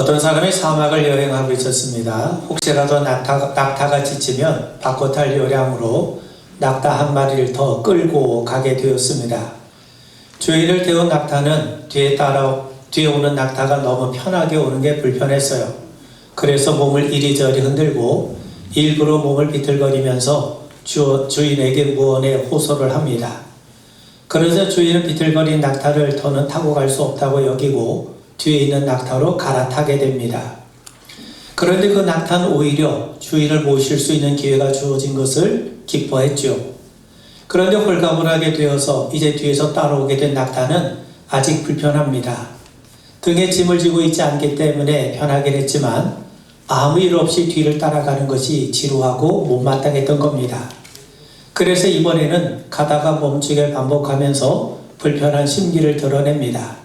어떤 사람이 사막을 여행하고 있었습니다. 혹시라도 낙타가 지치면 바꿔 탈 요량으로 낙타 한 마리를 더 끌고 가게 되었습니다. 주인을 태운 낙타는 뒤에 오는 낙타가 너무 편하게 오는 게 불편했어요. 그래서 몸을 이리저리 흔들고 일부러 몸을 비틀거리면서 주인에게 무언에 호소를 합니다. 그래서 주인은 비틀거린 낙타를 더는 타고 갈 수 없다고 여기고 뒤에 있는 낙타로 갈아타게 됩니다. 그런데 그 낙타는 오히려 주인을 모실 수 있는 기회가 주어진 것을 기뻐했죠. 그런데 홀가분하게 되어서 이제 뒤에서 따라오게 된 낙타는 아직 불편합니다. 등에 짐을 지고 있지 않기 때문에 편하긴 했지만 아무 일 없이 뒤를 따라가는 것이 지루하고 못마땅했던 겁니다. 그래서 이번에는 가다가 멈추게 반복하면서 불편한 심기를 드러냅니다.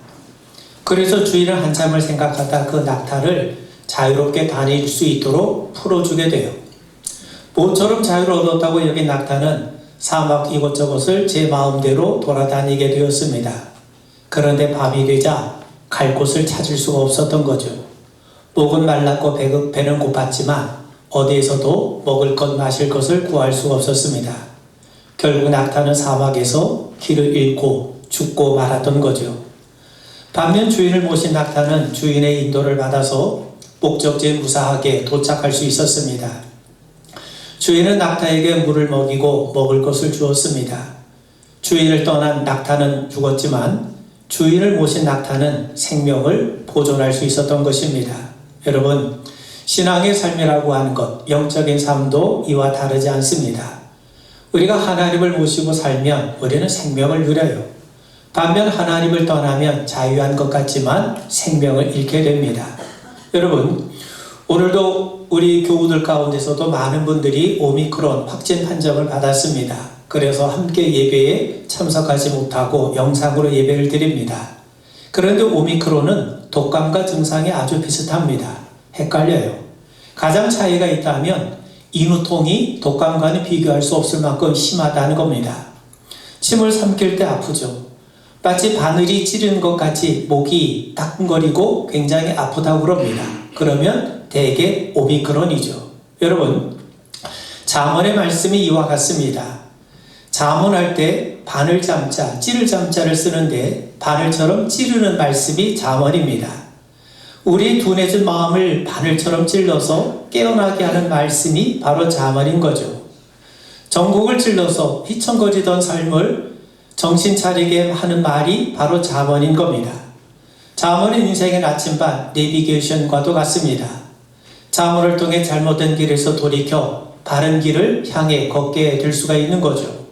그래서 주인은 한참을 생각하다 그 낙타를 자유롭게 다닐 수 있도록 풀어주게 돼요. 모처럼 자유를 얻었다고 여긴 낙타는 사막 이곳저곳을 제 마음대로 돌아다니게 되었습니다. 그런데 밤이 되자 갈 곳을 찾을 수가 없었던 거죠. 목은 말랐고 배는 고팠지만 어디에서도 먹을 것 마실 것을 구할 수가 없었습니다. 결국 낙타는 사막에서 길을 잃고 죽고 말았던 거죠. 반면 주인을 모신 낙타는 주인의 인도를 받아서 목적지에 무사하게 도착할 수 있었습니다. 주인은 낙타에게 물을 먹이고 먹을 것을 주었습니다. 주인을 떠난 낙타는 죽었지만 주인을 모신 낙타는 생명을 보존할 수 있었던 것입니다. 여러분, 신앙의 삶이라고 하는 것, 영적인 삶도 이와 다르지 않습니다. 우리가 하나님을 모시고 살면 우리는 생명을 누려요. 반면 하나님을 떠나면 자유한 것 같지만 생명을 잃게 됩니다. 여러분, 오늘도 우리 교우들 가운데서도 많은 분들이 오미크론 확진 판정을 받았습니다. 그래서 함께 예배에 참석하지 못하고 영상으로 예배를 드립니다. 그런데 오미크론은 독감과 증상이 아주 비슷합니다. 헷갈려요. 가장 차이가 있다면 인후통이 독감과는 비교할 수 없을 만큼 심하다는 겁니다. 침을 삼킬 때 아프죠. 마치 바늘이 찌르는 것 같이 목이 따끔거리고 굉장히 아프다고 그럽니다. 그러면 대개 오미크론이죠. 여러분, 잠언의 말씀이 이와 같습니다. 잠언할 때 바늘 잠자, 찌를 잠자를 쓰는데 바늘처럼 찌르는 말씀이 잠언입니다. 우리의 둔해진 마음을 바늘처럼 찔러서 깨어나게 하는 말씀이 바로 잠언인 거죠. 전곡을 찔러서 휘청거리던 삶을 정신 차리게 하는 말이 바로 잠언인 겁니다. 잠언은 인생의 나침반, 내비게이션과도 같습니다. 잠언을 통해 잘못된 길에서 돌이켜 바른 길을 향해 걷게 될 수가 있는 거죠.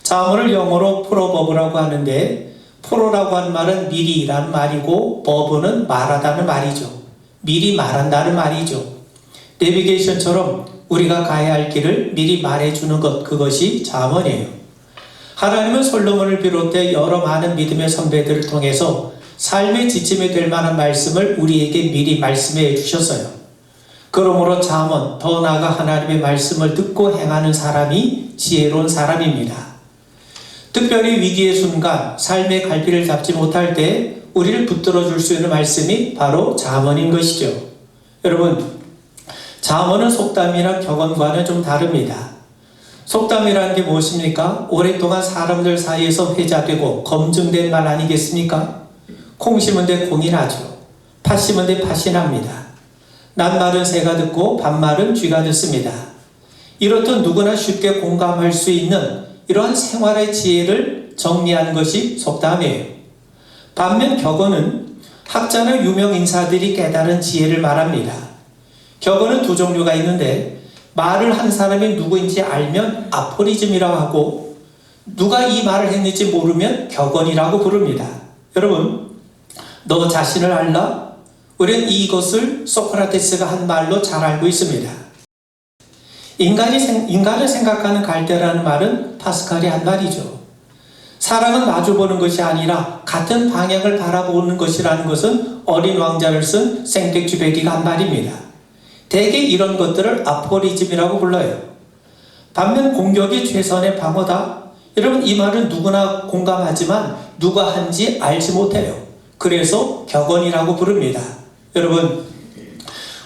잠언을 영어로 프로버브라고 하는데 프로라고 하는 말은 미리라는 말이고 버브는 말하다는 말이죠. 미리 말한다는 말이죠. 내비게이션처럼 우리가 가야 할 길을 미리 말해주는 것, 그것이 잠언이에요. 하나님은 솔로몬을 비롯해 여러 많은 믿음의 선배들을 통해서 삶의 지침이 될 만한 말씀을 우리에게 미리 말씀해 주셨어요. 그러므로 잠언, 더 나아가 하나님의 말씀을 듣고 행하는 사람이 지혜로운 사람입니다. 특별히 위기의 순간, 삶의 갈피를 잡지 못할 때 우리를 붙들어 줄 수 있는 말씀이 바로 잠언인 것이죠. 여러분, 잠언은 속담이나 격언과는 좀 다릅니다. 속담이라는 게 무엇입니까? 오랫동안 사람들 사이에서 회자되고 검증된 말 아니겠습니까? 콩 심은 데 콩이 나죠. 팥 심은 데 팥이 납니다. 낱말은 새가 듣고 반말은 쥐가 듣습니다. 이렇듯 누구나 쉽게 공감할 수 있는 이러한 생활의 지혜를 정리한 것이 속담이에요. 반면 격언은 학자나 유명 인사들이 깨달은 지혜를 말합니다. 격언은 두 종류가 있는데 말을 한 사람이 누구인지 알면 아포리즘이라고 하고 누가 이 말을 했는지 모르면 격언이라고 부릅니다. 여러분, 너 자신을 알라? 우리는 이것을 소크라테스가 한 말로 잘 알고 있습니다. 인간을 생각하는 갈대라는 말은 파스칼이 한 말이죠. 사랑은 마주보는 것이 아니라 같은 방향을 바라보는 것이라는 것은 어린 왕자를 쓴 생텍쥐베기가 한 말입니다. 대개 이런 것들을 아포리즘이라고 불러요. 반면 공격이 최선의 방어다. 여러분, 이 말은 누구나 공감하지만 누가 한지 알지 못해요. 그래서 격언이라고 부릅니다. 여러분,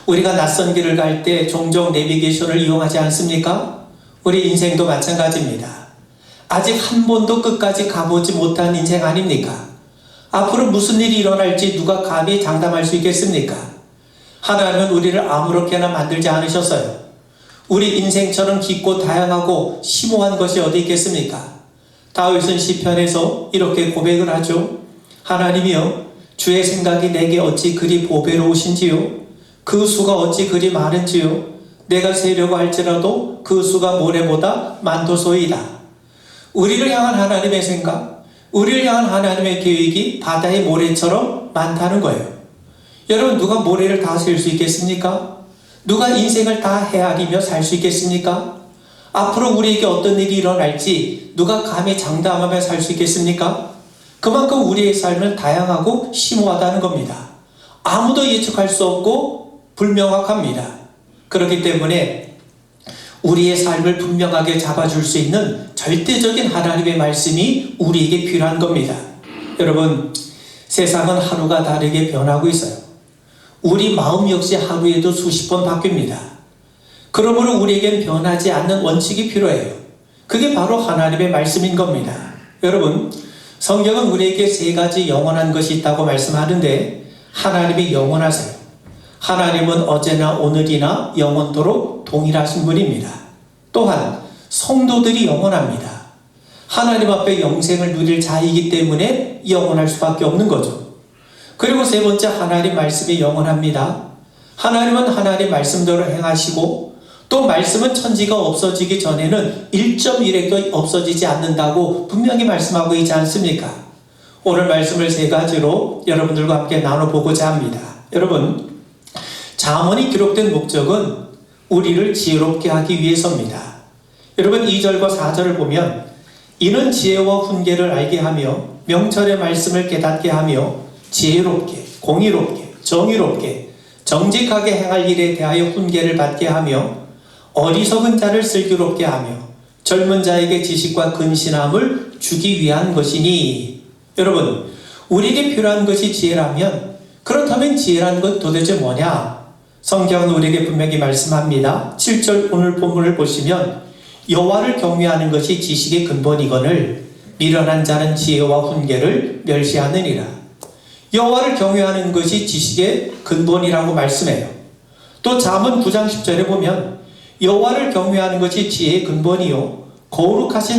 우리가 낯선 길을 갈 때 종종 내비게이션을 이용하지 않습니까? 우리 인생도 마찬가지입니다. 아직 한 번도 끝까지 가보지 못한 인생 아닙니까? 앞으로 무슨 일이 일어날지 누가 감히 장담할 수 있겠습니까? 하나님은 우리를 아무렇게나 만들지 않으셨어요. 우리 인생처럼 깊고 다양하고 심오한 것이 어디 있겠습니까? 다윗은 시편에서 이렇게 고백을 하죠. 하나님이여, 주의 생각이 내게 어찌 그리 보배로우신지요? 그 수가 어찌 그리 많은지요? 내가 세려고 할지라도 그 수가 모래보다 많도소이다. 우리를 향한 하나님의 생각, 우리를 향한 하나님의 계획이 바다의 모래처럼 많다는 거예요. 여러분, 누가 모래를 다 셀 수 있겠습니까? 누가 인생을 다 헤아리며 살 수 있겠습니까? 앞으로 우리에게 어떤 일이 일어날지 누가 감히 장담하며 살 수 있겠습니까? 그만큼 우리의 삶은 다양하고 심오하다는 겁니다. 아무도 예측할 수 없고 불명확합니다. 그렇기 때문에 우리의 삶을 분명하게 잡아줄 수 있는 절대적인 하나님의 말씀이 우리에게 필요한 겁니다. 여러분, 세상은 하루가 다르게 변하고 있어요. 우리 마음 역시 하루에도 수십 번 바뀝니다. 그러므로 우리에겐 변하지 않는 원칙이 필요해요. 그게 바로 하나님의 말씀인 겁니다. 여러분, 성경은 우리에게 세 가지 영원한 것이 있다고 말씀하는데 하나님이 영원하세요. 하나님은 어제나 오늘이나 영원토록 동일하신 분입니다. 또한 성도들이 영원합니다. 하나님 앞에 영생을 누릴 자이기 때문에 영원할 수밖에 없는 거죠. 그리고 세 번째, 하나님 말씀이 영원합니다. 하나님은 하나님 말씀대로 행하시고 또 말씀은 천지가 없어지기 전에는 1.1핵도 없어지지 않는다고 분명히 말씀하고 있지 않습니까? 오늘 말씀을 세 가지로 여러분들과 함께 나눠보고자 합니다. 여러분, 잠언이 기록된 목적은 우리를 지혜롭게 하기 위해서입니다. 여러분, 2절과 4절을 보면 이는 지혜와 훈계를 알게 하며 명철의 말씀을 깨닫게 하며 지혜롭게, 공의롭게, 정의롭게, 정직하게 행할 일에 대하여 훈계를 받게 하며 어리석은 자를 슬기롭게 하며 젊은 자에게 지식과 근신함을 주기 위한 것이니. 여러분, 우리에게 필요한 것이 지혜라면 그렇다면 지혜라는 것 도대체 뭐냐? 성경은 우리에게 분명히 말씀합니다. 7절 오늘 본문을 보시면 여호와를 경외하는 것이 지식의 근본이거늘 미련한 자는 지혜와 훈계를 멸시하느니라. 여호와를 경외하는 것이 지식의 근본이라고 말씀해요. 또 잠언 9장 10절에 보면 여호와를 경외하는 것이 지혜의 근본이요 거룩하신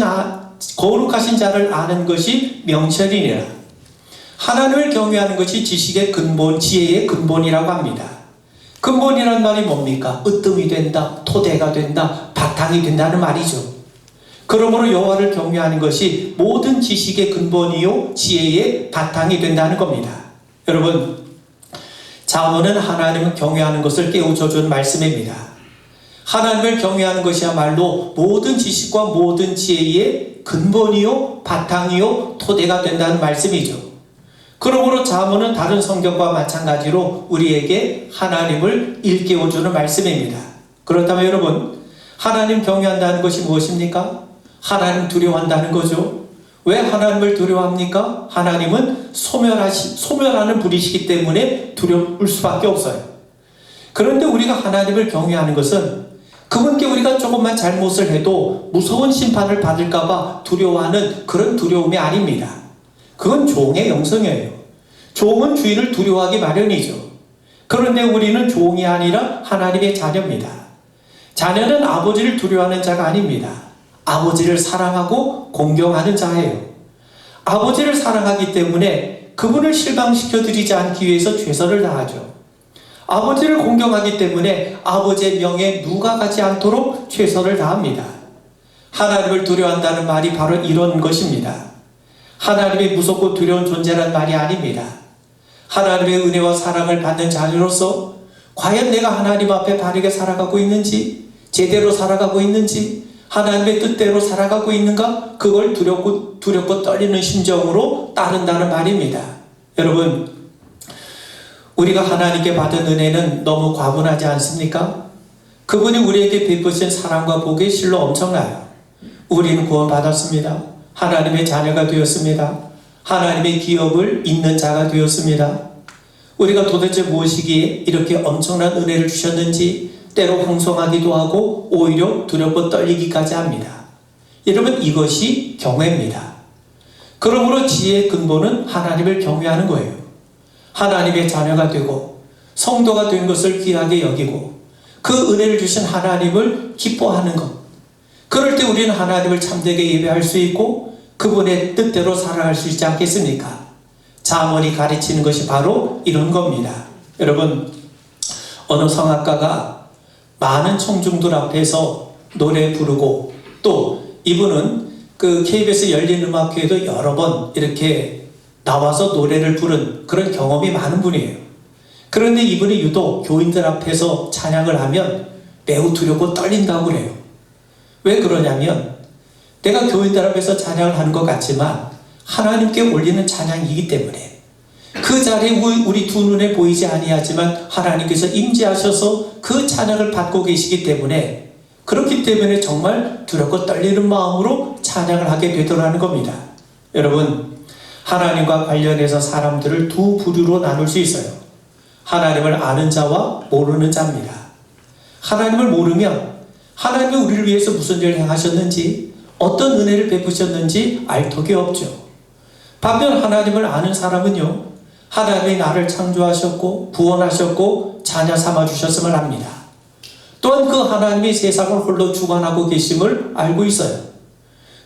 자를 아는 것이 명철이니라. 하나님을 경외하는 것이 지식의 근본, 지혜의 근본이라고 합니다. 근본이라는 말이 뭡니까? 으뜸이 된다, 토대가 된다, 바탕이 된다는 말이죠. 그러므로 여호와를 경외하는 것이 모든 지식의 근본이요 지혜의 바탕이 된다는 겁니다. 여러분, 잠언은 하나님을 경외하는 것을 깨우쳐준 말씀입니다. 하나님을 경외하는 것이야말로 모든 지식과 모든 지혜의 근본이요 바탕이요 토대가 된다는 말씀이죠. 그러므로 잠언은 다른 성경과 마찬가지로 우리에게 하나님을 일깨워주는 말씀입니다. 그렇다면 여러분, 하나님 경외한다는 것이 무엇입니까? 하나님 두려워한다는 거죠. 왜 하나님을 두려워합니까? 하나님은 소멸하는 분이시기 때문에 두려울 수밖에 없어요. 그런데 우리가 하나님을 경외하는 것은 그분께 우리가 조금만 잘못을 해도 무서운 심판을 받을까봐 두려워하는 그런 두려움이 아닙니다. 그건 종의 영성이에요. 종은 주인을 두려워하기 마련이죠. 그런데 우리는 종이 아니라 하나님의 자녀입니다. 자녀는 아버지를 두려워하는 자가 아닙니다. 아버지를 사랑하고 공경하는 자예요. 아버지를 사랑하기 때문에 그분을 실망시켜드리지 않기 위해서 최선을 다하죠. 아버지를 공경하기 때문에 아버지의 명에 누가 가지 않도록 최선을 다합니다. 하나님을 두려워한다는 말이 바로 이런 것입니다. 하나님이 무섭고 두려운 존재란 말이 아닙니다. 하나님의 은혜와 사랑을 받는 자녀로서 과연 내가 하나님 앞에 바르게 살아가고 있는지, 제대로 살아가고 있는지, 하나님의 뜻대로 살아가고 있는가? 그걸 두렵고 떨리는 심정으로 따른다는 말입니다. 여러분, 우리가 하나님께 받은 은혜는 너무 과분하지 않습니까? 그분이 우리에게 베푸신 사랑과 복의 실로 엄청나요. 우리는 구원받았습니다. 하나님의 자녀가 되었습니다. 하나님의 기업을 잇는 자가 되었습니다. 우리가 도대체 무엇이기에 이렇게 엄청난 은혜를 주셨는지 때로 황송하기도 하고 오히려 두렵고 떨리기까지 합니다. 여러분, 이것이 경외입니다. 그러므로 지혜의 근본은 하나님을 경외하는 거예요. 하나님의 자녀가 되고 성도가 된 것을 귀하게 여기고 그 은혜를 주신 하나님을 기뻐하는 것. 그럴 때 우리는 하나님을 참되게 예배할 수 있고 그분의 뜻대로 살아갈 수 있지 않겠습니까? 잠언이 가르치는 것이 바로 이런 겁니다. 여러분, 어느 성악가가 많은 청중들 앞에서 노래 부르고 또 이분은 그 KBS 열린음악회에도 여러 번 이렇게 나와서 노래를 부른 그런 경험이 많은 분이에요. 그런데 이분이 유독 교인들 앞에서 찬양을 하면 매우 두렵고 떨린다고 그래요. 왜 그러냐면 내가 교인들 앞에서 찬양을 하는 것 같지만 하나님께 올리는 찬양이기 때문에 그 자리에 우리 두 눈에 보이지 아니하지만 하나님께서 임재하셔서 그 찬양을 받고 계시기 때문에 그렇기 때문에 정말 두렵고 떨리는 마음으로 찬양을 하게 되더라는 겁니다. 여러분, 하나님과 관련해서 사람들을 두 부류로 나눌 수 있어요. 하나님을 아는 자와 모르는 자입니다. 하나님을 모르면 하나님이 우리를 위해서 무슨 일을 행하셨는지 어떤 은혜를 베푸셨는지 알 턱이 없죠. 반면 하나님을 아는 사람은요, 하나님이 나를 창조하셨고 구원하셨고 자녀 삼아주셨음을 압니다. 또한 그 하나님이 세상을 홀로 주관하고 계심을 알고 있어요.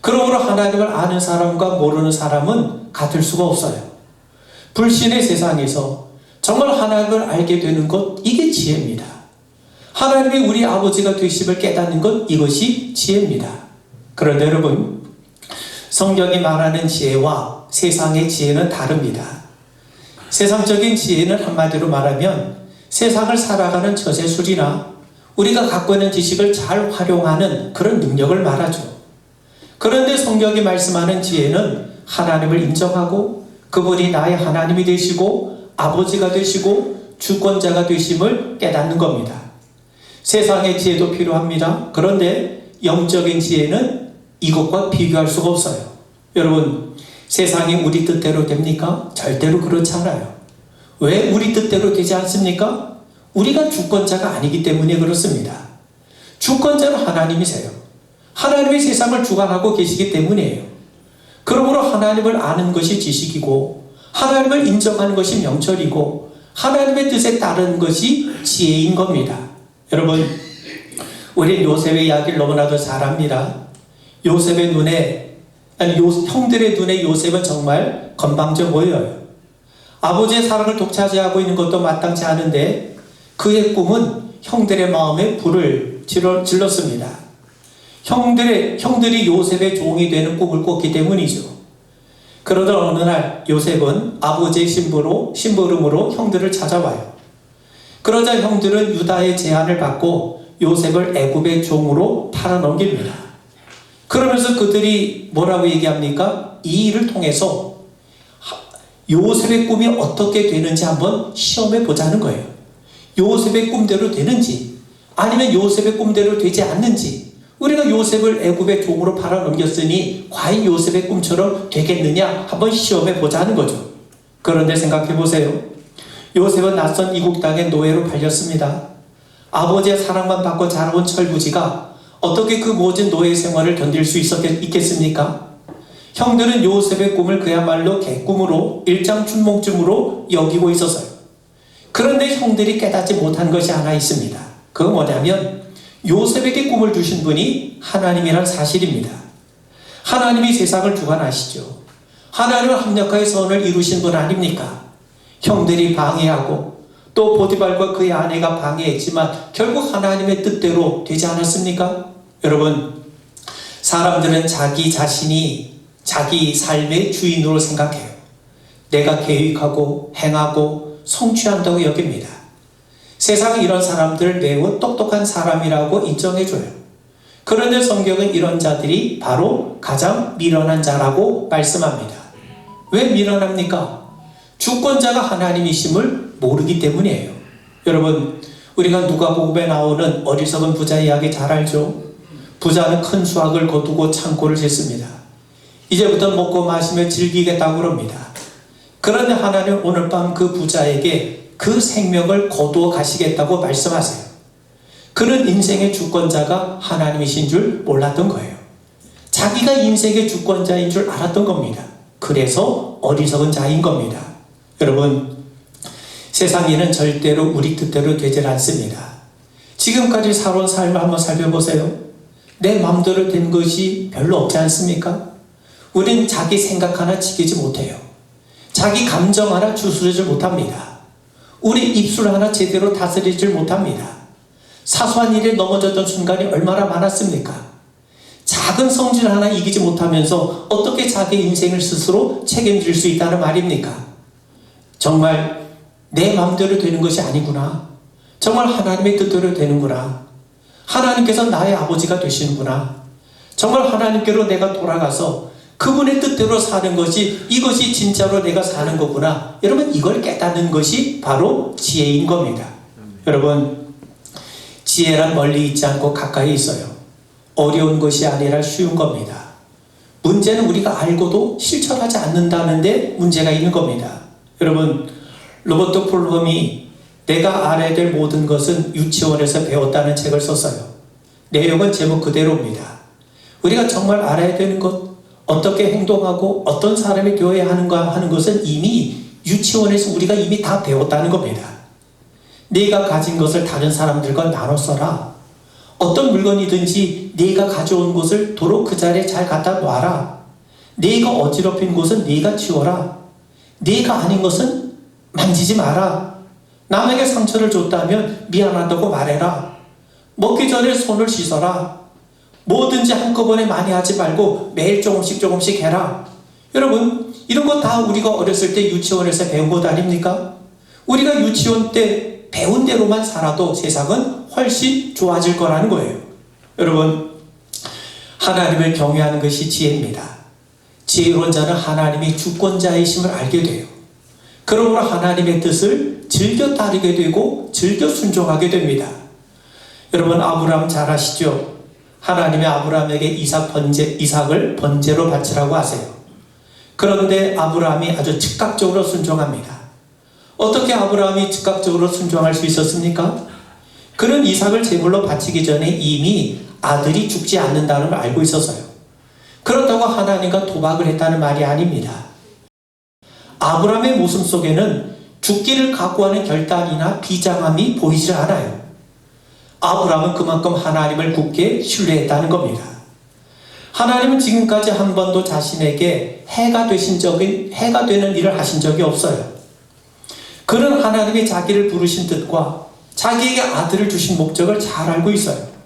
그러므로 하나님을 아는 사람과 모르는 사람은 같을 수가 없어요. 불신의 세상에서 정말 하나님을 알게 되는 것, 이게 지혜입니다. 하나님이 우리 아버지가 되심을 깨닫는 것, 이것이 지혜입니다. 그런데 여러분, 성경이 말하는 지혜와 세상의 지혜는 다릅니다. 세상적인 지혜는 한마디로 말하면 세상을 살아가는 처세술이나 우리가 갖고 있는 지식을 잘 활용하는 그런 능력을 말하죠. 그런데 성경이 말씀하는 지혜는 하나님을 인정하고 그분이 나의 하나님이 되시고 아버지가 되시고 주권자가 되심을 깨닫는 겁니다. 세상의 지혜도 필요합니다. 그런데 영적인 지혜는 이것과 비교할 수가 없어요. 여러분, 세상이 우리 뜻대로 됩니까? 절대로 그렇지 않아요. 왜 우리 뜻대로 되지 않습니까? 우리가 주권자가 아니기 때문에 그렇습니다. 주권자는 하나님이세요. 하나님이 세상을 주관하고 계시기 때문이에요. 그러므로 하나님을 아는 것이 지식이고 하나님을 인정하는 것이 명철이고 하나님의 뜻에 따르는 것이 지혜인 겁니다. 여러분, 우리 요셉의 이야기를 너무나도 잘 압니다. 요셉의 눈에, 형들의 눈에 요셉은 정말 건방져 보여요. 아버지의 사랑을 독차지하고 있는 것도 마땅치 않은데 그의 꿈은 형들의 마음에 불을 질렀습니다. 형들이 요셉의 종이 되는 꿈을 꿨기 때문이죠. 그러던 어느 날 요셉은 아버지의 심부름으로 형들을 찾아와요. 그러자 형들은 유다의 제안을 받고 요셉을 애굽의 종으로 팔아넘깁니다. 그러면서 그들이 뭐라고 얘기합니까? 이 일을 통해서 요셉의 꿈이 어떻게 되는지 한번 시험해 보자는 거예요. 요셉의 꿈대로 되는지 아니면 요셉의 꿈대로 되지 않는지, 우리가 요셉을 애굽의 종으로 팔아넘겼으니 과연 요셉의 꿈처럼 되겠느냐 한번 시험해 보자는 거죠. 그런데 생각해 보세요. 요셉은 낯선 이국 땅의 노예로 팔렸습니다. 아버지의 사랑만 받고 자라온 철부지가 어떻게 그 모진 노예 생활을 견딜 수 있겠습니까? 형들은 요셉의 꿈을 그야말로 개꿈으로 일장춘몽증으로 여기고 있었어요. 그런데 형들이 깨닫지 못한 것이 하나 있습니다. 그건 뭐냐면 요셉에게 꿈을 주신 분이 하나님이란 사실입니다. 하나님이 세상을 주관하시죠. 하나님은 합력하여 선을 이루신 분 아닙니까? 형들이 방해하고 또 보디발과 그의 아내가 방해했지만 결국 하나님의 뜻대로 되지 않았습니까? 여러분, 사람들은 자기 자신이 자기 삶의 주인으로 생각해요. 내가 계획하고 행하고 성취한다고 여깁니다. 세상은 이런 사람들을 매우 똑똑한 사람이라고 인정해줘요. 그런데 성경은 이런 자들이 바로 가장 미련한 자라고 말씀합니다. 왜 미련합니까? 주권자가 하나님이심을 모르기 때문이에요. 여러분, 우리가 누가복음에 나오는 어리석은 부자 이야기 잘 알죠? 부자는 큰 수확을 거두고 창고를 쟀습니다. 이제부터 먹고 마시며 즐기겠다고 그럽니다. 그런데 하나님 오늘 밤 그 부자에게 그 생명을 거두어 가시겠다고 말씀하세요. 그는 인생의 주권자가 하나님이신 줄 몰랐던 거예요. 자기가 인생의 주권자인 줄 알았던 겁니다. 그래서 어리석은 자인 겁니다. 여러분, 세상 일은 절대로 우리 뜻대로 되질 않습니다. 지금까지 살아온 삶을 한번 살펴보세요. 내 마음대로 된 것이 별로 없지 않습니까? 우린 자기 생각 하나 지키지 못해요. 자기 감정 하나 주스르지 못합니다. 우리 입술 하나 제대로 다스리지 못합니다. 사소한 일에 넘어졌던 순간이 얼마나 많았습니까? 작은 성질 하나 이기지 못하면서 어떻게 자기 인생을 스스로 책임질 수 있다는 말입니까? 정말 내 마음대로 되는 것이 아니구나. 정말 하나님의 뜻대로 되는구나. 하나님께서 나의 아버지가 되시는구나. 정말 하나님께로 내가 돌아가서 그분의 뜻대로 사는 것이, 이것이 진짜로 내가 사는 거구나. 여러분, 이걸 깨닫는 것이 바로 지혜인 겁니다. 여러분, 지혜란 멀리 있지 않고 가까이 있어요. 어려운 것이 아니라 쉬운 겁니다. 문제는 우리가 알고도 실천하지 않는다는데 문제가 있는 겁니다. 여러분, 로버트 폴럼이 내가 알아야 될 모든 것은 유치원에서 배웠다는 책을 썼어요. 내용은 제목 그대로입니다. 우리가 정말 알아야 되는 것, 어떻게 행동하고 어떤 사람이 되어야 하는가 하는 것은 이미 유치원에서 우리가 이미 다 배웠다는 겁니다. 네가 가진 것을 다른 사람들과 나눠 써라. 어떤 물건이든지 네가 가져온 것을 도로 그 자리에 잘 갖다 놔라. 네가 어지럽힌 곳은 네가 치워라. 네가 아닌 것은 만지지 마라. 남에게 상처를 줬다면 미안하다고 말해라. 먹기 전에 손을 씻어라. 뭐든지 한꺼번에 많이 하지 말고 매일 조금씩 해라. 여러분, 이런 거 다 우리가 어렸을 때 유치원에서 배운 것 아닙니까? 우리가 유치원 때 배운 대로만 살아도 세상은 훨씬 좋아질 거라는 거예요. 여러분, 하나님을 경외하는 것이 지혜입니다. 지혜로운 자는 하나님이 주권자이심을 알게 돼요. 그러므로 하나님의 뜻을 즐겨 따르게 되고 즐겨 순종하게 됩니다. 여러분, 아브라함 잘 아시죠? 하나님이 아브라함에게 이삭을 번제로 바치라고 하세요. 그런데 아브라함이 아주 즉각적으로 순종합니다. 어떻게 아브라함이 즉각적으로 순종할 수 있었습니까? 그는 이삭을 제물로 바치기 전에 이미 아들이 죽지 않는다는 걸 알고 있었어요. 그렇다고 하나님과 도박을 했다는 말이 아닙니다. 아브라함의 모습 속에는 죽기를 각오하는 결단이나 비장함이 보이질 않아요. 아브라함은 그만큼 하나님을 굳게 신뢰했다는 겁니다. 하나님은 지금까지 한 번도 자신에게 해가 되는 일을 하신 적이 없어요. 그는 하나님이 자기를 부르신 뜻과 자기에게 아들을 주신 목적을 잘 알고 있어요.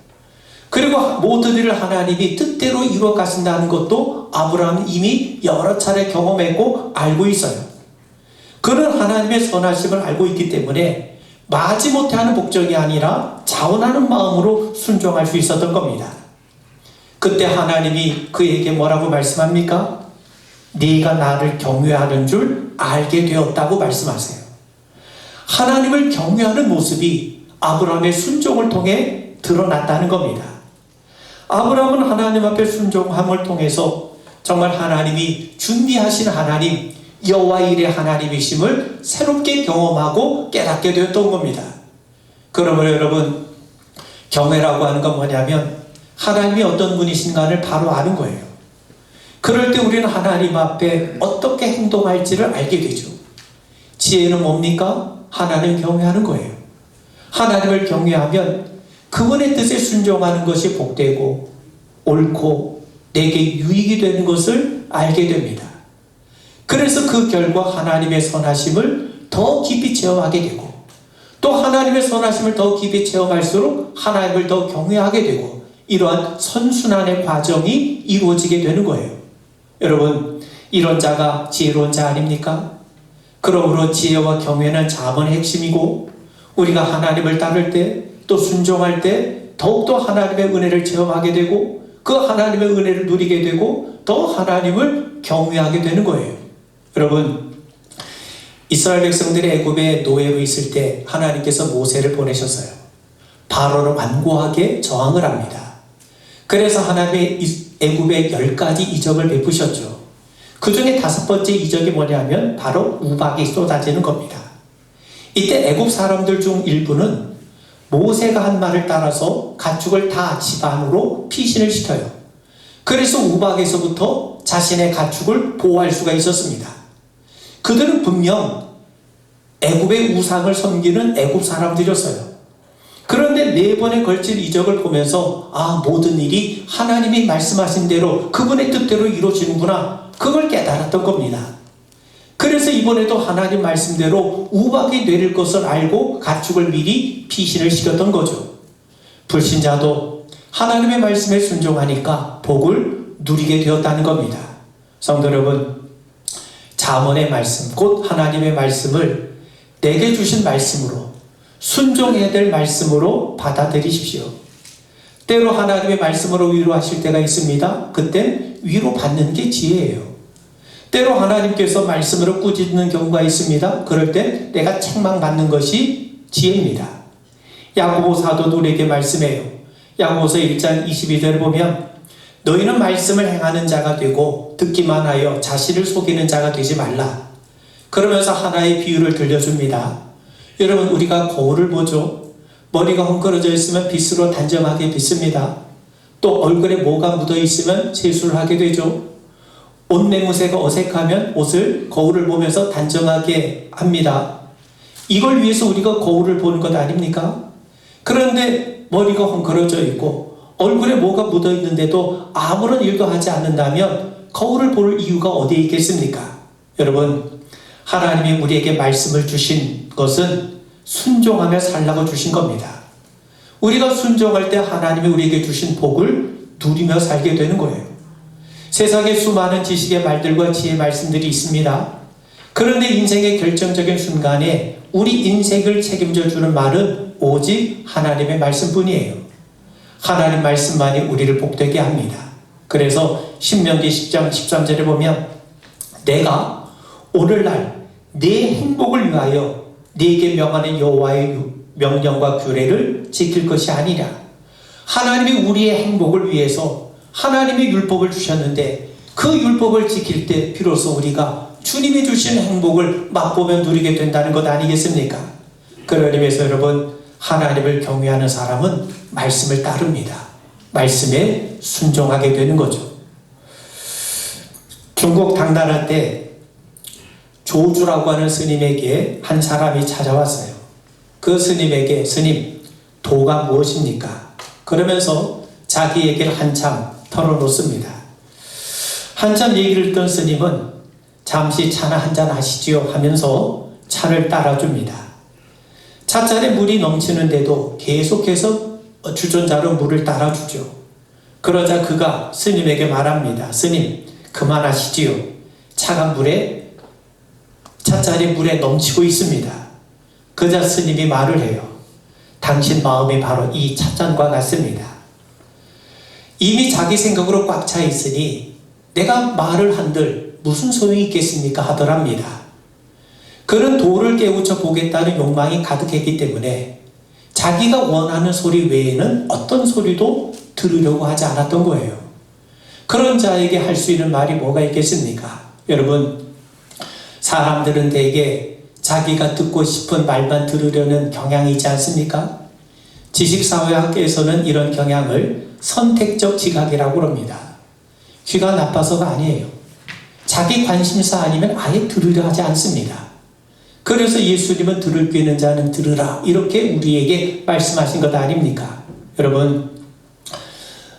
그리고 모든 일을 하나님이 뜻대로 이루어 가신다는 것도 아브라함은 이미 여러 차례 경험했고 알고 있어요. 그는 하나님의 선하심을 알고 있기 때문에 마지못해 하는 복종이 아니라 자원하는 마음으로 순종할 수 있었던 겁니다. 그때 하나님이 그에게 뭐라고 말씀합니까? 네가 나를 경외하는 줄 알게 되었다고 말씀하세요. 하나님을 경외하는 모습이 아브라함의 순종을 통해 드러났다는 겁니다. 아브라함은 하나님 앞에 순종함을 통해서 정말 하나님이 준비하신 하나님, 여호와 일의 하나님이심을 새롭게 경험하고 깨닫게 되었던 겁니다. 그러므로 여러분, 경외라고 하는 건 뭐냐면 하나님이 어떤 분이신가를 바로 아는 거예요. 그럴 때 우리는 하나님 앞에 어떻게 행동할지를 알게 되죠. 지혜는 뭡니까? 하나님을 경외하는 거예요. 하나님을 경외하면 그분의 뜻에 순종하는 것이 복되고 옳고 내게 유익이 되는 것을 알게 됩니다. 그래서 그 결과 하나님의 선하심을 더 깊이 체험하게 되고 또 하나님의 선하심을 더 깊이 체험할수록 하나님을 더 경외하게 되고 이러한 선순환의 과정이 이루어지게 되는 거예요. 여러분, 이런 자가 지혜로운 자 아닙니까? 그러므로 지혜와 경외는 자문의 핵심이고 우리가 하나님을 따를 때 또 순종할 때 더욱더 하나님의 은혜를 체험하게 되고 그 하나님의 은혜를 누리게 되고 더 하나님을 경외하게 되는 거예요. 여러분, 이스라엘 백성들이 애굽의 노예로 있을 때 하나님께서 모세를 보내셨어요. 바로를 완고하게 저항을 합니다. 그래서 하나님의 애굽에 10가지 이적을 베푸셨죠. 그 중에 5번째 이적이 뭐냐면 바로 우박이 쏟아지는 겁니다. 이때 애굽 사람들 중 일부는 모세가 한 말을 따라서 가축을 다 집 안으로 피신을 시켜요. 그래서 우박에서부터 자신의 가축을 보호할 수가 있었습니다. 그들은 분명 애굽의 우상을 섬기는 애굽 사람들이었어요. 그런데 4번에 걸친 이적을 보면서 모든 일이 하나님이 말씀하신 대로 그분의 뜻대로 이루어지는구나, 그걸 깨달았던 겁니다. 그래서 이번에도 하나님 말씀대로 우박이 내릴 것을 알고 가축을 미리 피신을 시켰던 거죠. 불신자도 하나님의 말씀에 순종하니까 복을 누리게 되었다는 겁니다. 성도 여러분, 잠언의 말씀, 곧 하나님의 말씀을 내게 주신 말씀으로, 순종해야 될 말씀으로 받아들이십시오. 때로 하나님의 말씀으로 위로하실 때가 있습니다. 그땐 위로받는 게 지혜예요. 때로 하나님께서 말씀으로 꾸짖는 경우가 있습니다. 그럴 땐 내가 책망받는 것이 지혜입니다. 야고보 사도도 우리에게 말씀해요. 야고보서 1장 22절을 보면 너희는 말씀을 행하는 자가 되고 듣기만 하여 자신을 속이는 자가 되지 말라. 그러면서 하나의 비유를 들려줍니다. 여러분, 우리가 거울을 보죠. 머리가 헝클어져 있으면 빗으로 단정하게 빗습니다. 또 얼굴에 뭐가 묻어 있으면 세수를 하게 되죠. 옷 내무새가 어색하면 옷을 거울을 보면서 단정하게 합니다. 이걸 위해서 우리가 거울을 보는 것 아닙니까? 그런데 머리가 헝클어져 있고 얼굴에 뭐가 묻어 있는데도 아무런 일도 하지 않는다면 거울을 볼 이유가 어디에 있겠습니까? 여러분, 하나님이 우리에게 말씀을 주신 것은 순종하며 살라고 주신 겁니다. 우리가 순종할 때 하나님이 우리에게 주신 복을 누리며 살게 되는 거예요. 세상에 수많은 지식의 말들과 지혜의 말씀들이 있습니다. 그런데 인생의 결정적인 순간에 우리 인생을 책임져 주는 말은 오직 하나님의 말씀뿐이에요. 하나님 말씀만이 우리를 복되게 합니다. 그래서 신명기 10장 13절에 보면 내가 오늘날 내 행복을 위하여 네게 명하는 여호와의 명령과 규례를 지킬 것이 아니라, 하나님이 우리의 행복을 위해서 하나님의 율법을 주셨는데 그 율법을 지킬 때 비로소 우리가 주님이 주신 행복을 맛보며 누리게 된다는 것 아니겠습니까? 그런 의미에서 여러분, 하나님을 경외하는 사람은 말씀을 따릅니다. 말씀에 순종하게 되는 거죠. 중국 당나라 때 조주라고 하는 스님에게 한 사람이 찾아왔어요. 그 스님에게 스님, 도가 무엇입니까? 그러면서 자기 얘기를 한참 털어놓습니다. 한참 얘기를 듣던 스님은 잠시 차나 한잔 하시지요 하면서 차를 따라줍니다. 찻잔에 물이 넘치는데도 계속해서 주전자로 물을 따라주죠. 그러자 그가 스님에게 말합니다. 스님, 그만하시지요. 차가 찻잔이 물에 넘치고 있습니다. 그자 스님이 말을 해요. 당신 마음이 바로 이 찻잔과 같습니다. 이미 자기 생각으로 꽉 차 있으니 내가 말을 한들 무슨 소용이 있겠습니까? 하더랍니다. 그는 도를 깨우쳐 보겠다는 욕망이 가득했기 때문에 자기가 원하는 소리 외에는 어떤 소리도 들으려고 하지 않았던 거예요. 그런 자에게 할 수 있는 말이 뭐가 있겠습니까? 여러분, 사람들은 대개 자기가 듣고 싶은 말만 들으려는 경향이 있지 않습니까? 지식사회학계에서는 이런 경향을 선택적 지각이라고 합니다. 귀가 나빠서가 아니에요. 자기 관심사 아니면 아예 들으려 하지 않습니다. 그래서 예수님은 들을 귀 있는 자는 들으라, 이렇게 우리에게 말씀하신 것 아닙니까? 여러분,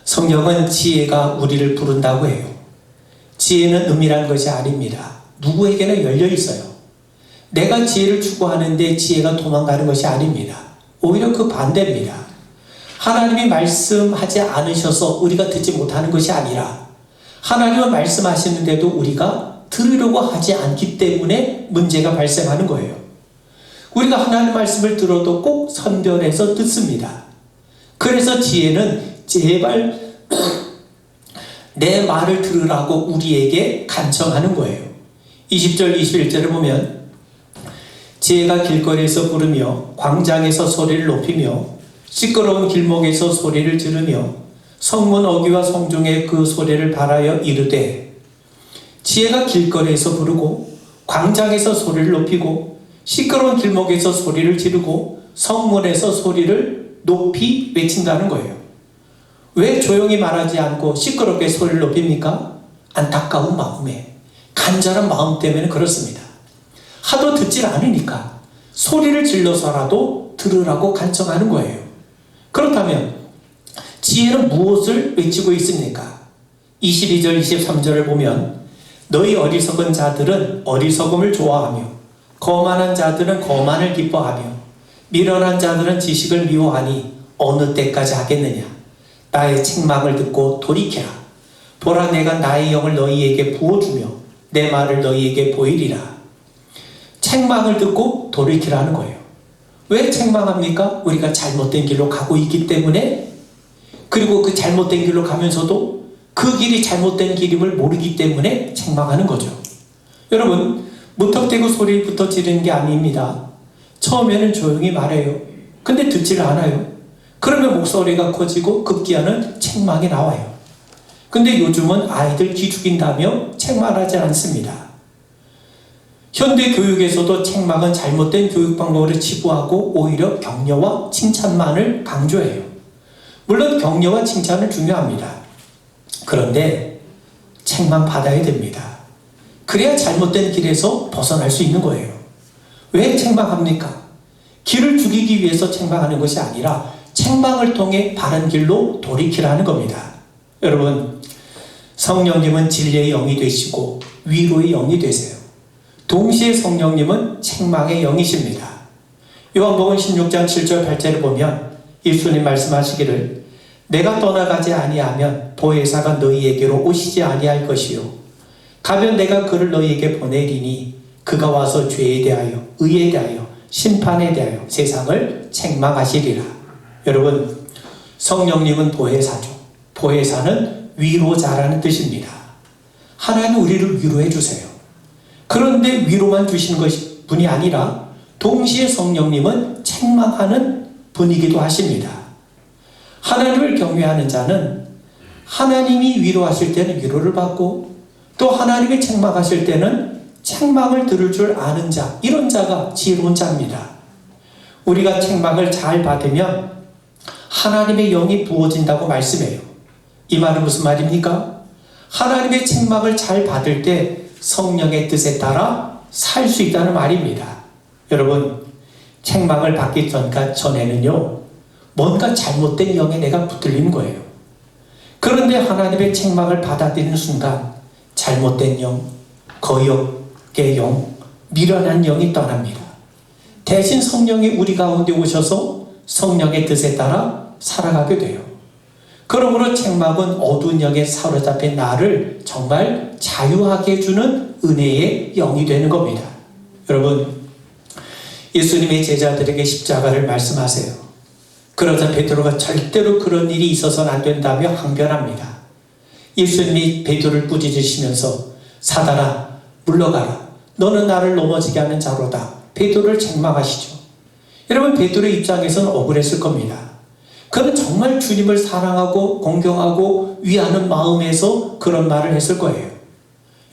성경은 지혜가 우리를 부른다고 해요. 지혜는 은밀한 것이 아닙니다. 누구에게나 열려 있어요. 내가 지혜를 추구하는데 지혜가 도망가는 것이 아닙니다. 오히려 그 반대입니다. 하나님이 말씀하지 않으셔서 우리가 듣지 못하는 것이 아니라 하나님은 말씀하시는데도 우리가 들으려고 하지 않기 때문에 문제가 발생하는 거예요. 우리가 하나님 말씀을 들어도 꼭 선별해서 듣습니다. 그래서 지혜는 제발 내 말을 들으라고 우리에게 간청하는 거예요. 20절 21절을 보면 지혜가 길거리에서 부르며 광장에서 소리를 높이며 시끄러운 길목에서 소리를 지르며 성문 어귀와 성중에 그 소리를 발하여 이르되 지혜가 길거리에서 부르고 광장에서 소리를 높이고 시끄러운 길목에서 소리를 지르고 성문에서 소리를 높이 외친다는 거예요. 왜 조용히 말하지 않고 시끄럽게 소리를 높입니까? 안타까운 마음에, 간절한 마음 때문에 그렇습니다. 하도 듣질 않으니까 소리를 질러서라도 들으라고 간청하는 거예요. 그렇다면 지혜는 무엇을 외치고 있습니까? 22절 23절을 보면 너희 어리석은 자들은 어리석음을 좋아하며 거만한 자들은 거만을 기뻐하며 미련한 자들은 지식을 미워하니 어느 때까지 하겠느냐. 나의 책망을 듣고 돌이켜라. 보라, 내가 나의 영을 너희에게 부어주며 내 말을 너희에게 보이리라. 책망을 듣고 돌이키라는 거예요. 왜 책망합니까? 우리가 잘못된 길로 가고 있기 때문에, 그리고 그 잘못된 길로 가면서도 그 길이 잘못된 길임을 모르기 때문에 책망하는 거죠. 여러분, 무턱대고 소리부터 지르는 게 아닙니다. 처음에는 조용히 말해요. 근데 듣지를 않아요. 그러면 목소리가 커지고 급기야는 책망이 나와요. 근데 요즘은 아이들 기죽인다며 책망하지 않습니다. 현대 교육에서도 책망은 잘못된 교육 방법으로 치부하고 오히려 격려와 칭찬만을 강조해요. 물론 격려와 칭찬은 중요합니다. 그런데 책망 받아야 됩니다. 그래야 잘못된 길에서 벗어날 수 있는 거예요. 왜 책망합니까? 길을 죽이기 위해서 책망하는 것이 아니라 책망을 통해 바른 길로 돌이키라는 겁니다. 여러분, 성령님은 진리의 영이 되시고 위로의 영이 되세요. 동시에 성령님은 책망의 영이십니다. 요한복음 16장 7절 8절을 보면 예수님 말씀하시기를 내가 떠나가지 아니하면 보혜사가 너희에게로 오시지 아니할 것이요 가면 내가 그를 너희에게 보내리니 그가 와서 죄에 대하여 의에 대하여 심판에 대하여 세상을 책망하시리라. 여러분, 성령님은 보혜사죠. 보혜사는 위로자라는 뜻입니다. 하나님은 우리를 위로해 주세요. 그런데 위로만 주시는 것이 분이 아니라 동시에 성령님은 책망하는 분이기도 하십니다. 하나님을 경외하는 자는 하나님이 위로하실 때는 위로를 받고 또 하나님이 책망하실 때는 책망을 들을 줄 아는 자, 이런 자가 지혜로운 자입니다. 우리가 책망을 잘 받으면 하나님의 영이 부어진다고 말씀해요. 이 말은 무슨 말입니까? 하나님의 책망을 잘 받을 때 성령의 뜻에 따라 살 수 있다는 말입니다. 여러분, 책망을 받기 전에는요, 뭔가 잘못된 영에 내가 붙들린 거예요. 그런데 하나님의 책망을 받아들이는 순간 잘못된 영, 거역의 영, 미련한 영이 떠납니다. 대신 성령이 우리 가운데 오셔서 성령의 뜻에 따라 살아가게 돼요. 그러므로 책망은 어두운 영에 사로잡힌 나를 정말 자유하게 해주는 은혜의 영이 되는 겁니다. 여러분, 예수님의 제자들에게 십자가를 말씀하세요. 그러자 베드로가 절대로 그런 일이 있어서는 안 된다며 항변합니다. 예수님이 베드로를 꾸짖으시면서 사단아 물러가라, 너는 나를 넘어지게 하는 자로다. 베드로를 책망하시죠. 여러분, 베드로의 입장에서는 억울했을 겁니다. 그는 정말 주님을 사랑하고 공경하고 위하는 마음에서 그런 말을 했을 거예요.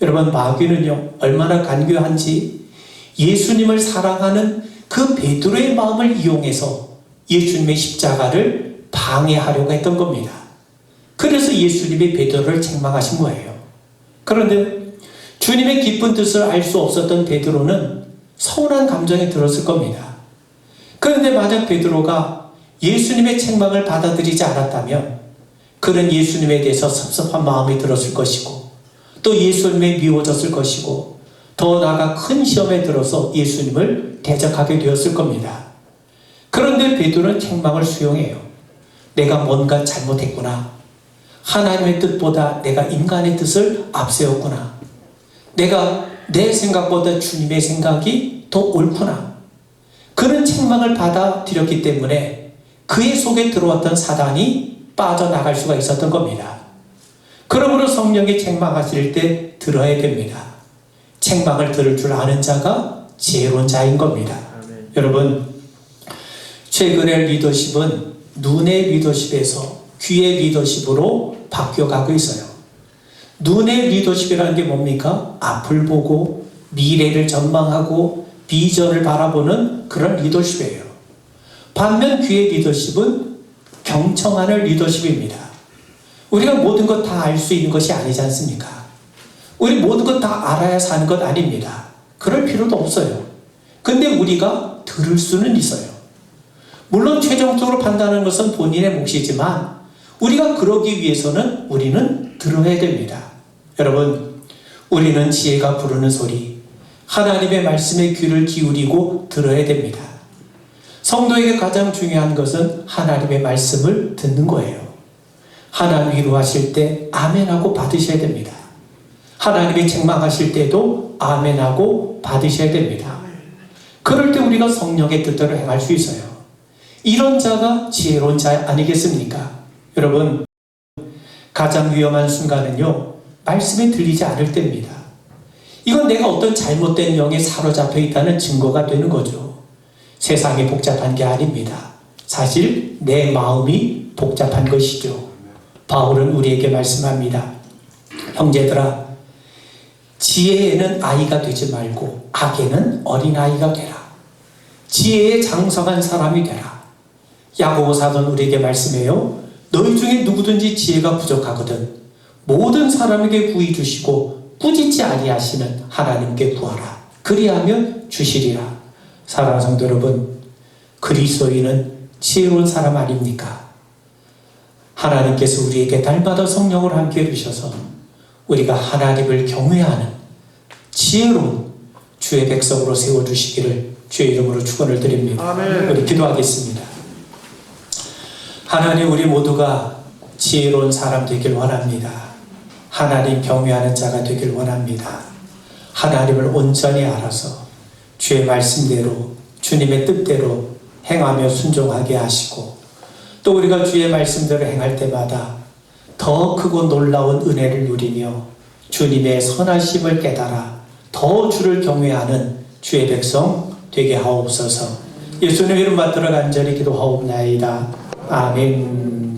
여러분, 마귀는요 얼마나 간교한지 예수님을 사랑하는 그 베드로의 마음을 이용해서 예수님의 십자가를 방해하려고 했던 겁니다. 그래서 예수님이 베드로를 책망하신 거예요. 그런데 주님의 깊은 뜻을 알 수 없었던 베드로는 서운한 감정이 들었을 겁니다. 그런데 만약 베드로가 예수님의 책망을 받아들이지 않았다면 그는 예수님에 대해서 섭섭한 마음이 들었을 것이고 또 예수님에 미워졌을 것이고 더 나아가 큰 시험에 들어서 예수님을 대적하게 되었을 겁니다. 그런데 베드로는 책망을 수용해요. 내가 뭔가 잘못했구나. 하나님의 뜻보다 내가 인간의 뜻을 앞세웠구나. 내가 내 생각보다 주님의 생각이 더 옳구나. 그런 책망을 받아들였기 때문에 그의 속에 들어왔던 사단이 빠져나갈 수가 있었던 겁니다. 그러므로 성령이 책망하실 때 들어야 됩니다. 책망을 들을 줄 아는 자가 지혜로운 자인 겁니다. 아멘. 여러분, 최근의 리더십은 눈의 리더십에서 귀의 리더십으로 바뀌어가고 있어요. 눈의 리더십이라는 게 뭡니까? 앞을 보고 미래를 전망하고 비전을 바라보는 그런 리더십이에요. 반면 귀의 리더십은 경청하는 리더십입니다. 우리가 모든 것 다 알 수 있는 것이 아니지 않습니까? 우리 모든 것 다 알아야 사는 것 아닙니다. 그럴 필요도 없어요. 근데 우리가 들을 수는 있어요. 물론 최종적으로 판단하는 것은 본인의 몫이지만 우리가 그러기 위해서는 우리는 들어야 됩니다. 여러분, 우리는 지혜가 부르는 소리, 하나님의 말씀에 귀를 기울이고 들어야 됩니다. 성도에게 가장 중요한 것은 하나님의 말씀을 듣는 거예요. 하나님 위로하실 때 아멘하고 받으셔야 됩니다. 하나님이 책망하실 때도 아멘하고 받으셔야 됩니다. 그럴 때 우리가 성령의 뜻대로 행할 수 있어요. 이런 자가 지혜로운 자 아니겠습니까? 여러분, 가장 위험한 순간은요, 말씀이 들리지 않을 때입니다. 이건 내가 어떤 잘못된 영에 사로잡혀 있다는 증거가 되는 거죠. 세상이 복잡한 게 아닙니다. 사실 내 마음이 복잡한 것이죠. 바울은 우리에게 말씀합니다. 형제들아, 지혜에는 아이가 되지 말고 악에는 어린아이가 되라. 지혜에 장성한 사람이 되라. 야고보 사도는 우리에게 말씀해요. 너희 중에 누구든지 지혜가 부족하거든 모든 사람에게 구히 주시고 꾸짖지 아니하시는 하나님께 구하라. 그리하면 주시리라. 사랑하는 성도 여러분, 그리스도인은 지혜로운 사람 아닙니까? 하나님께서 우리에게 날마다 성령을 함께 해주셔서 우리가 하나님을 경외하는 지혜로운 주의 백성으로 세워주시기를 주의 이름으로 축원을 드립니다. 아멘. 우리 기도하겠습니다. 하나님, 우리 모두가 지혜로운 사람 되길 원합니다. 하나님 경외하는 자가 되길 원합니다. 하나님을 온전히 알아서 주의 말씀대로 주님의 뜻대로 행하며 순종하게 하시고 또 우리가 주의 말씀대로 행할 때마다 더 크고 놀라운 은혜를 누리며 주님의 선하심을 깨달아 더 주를 경외하는 주의 백성 되게 하옵소서. 예수님 이름 받들어 간절히 기도하옵나이다. 아멘.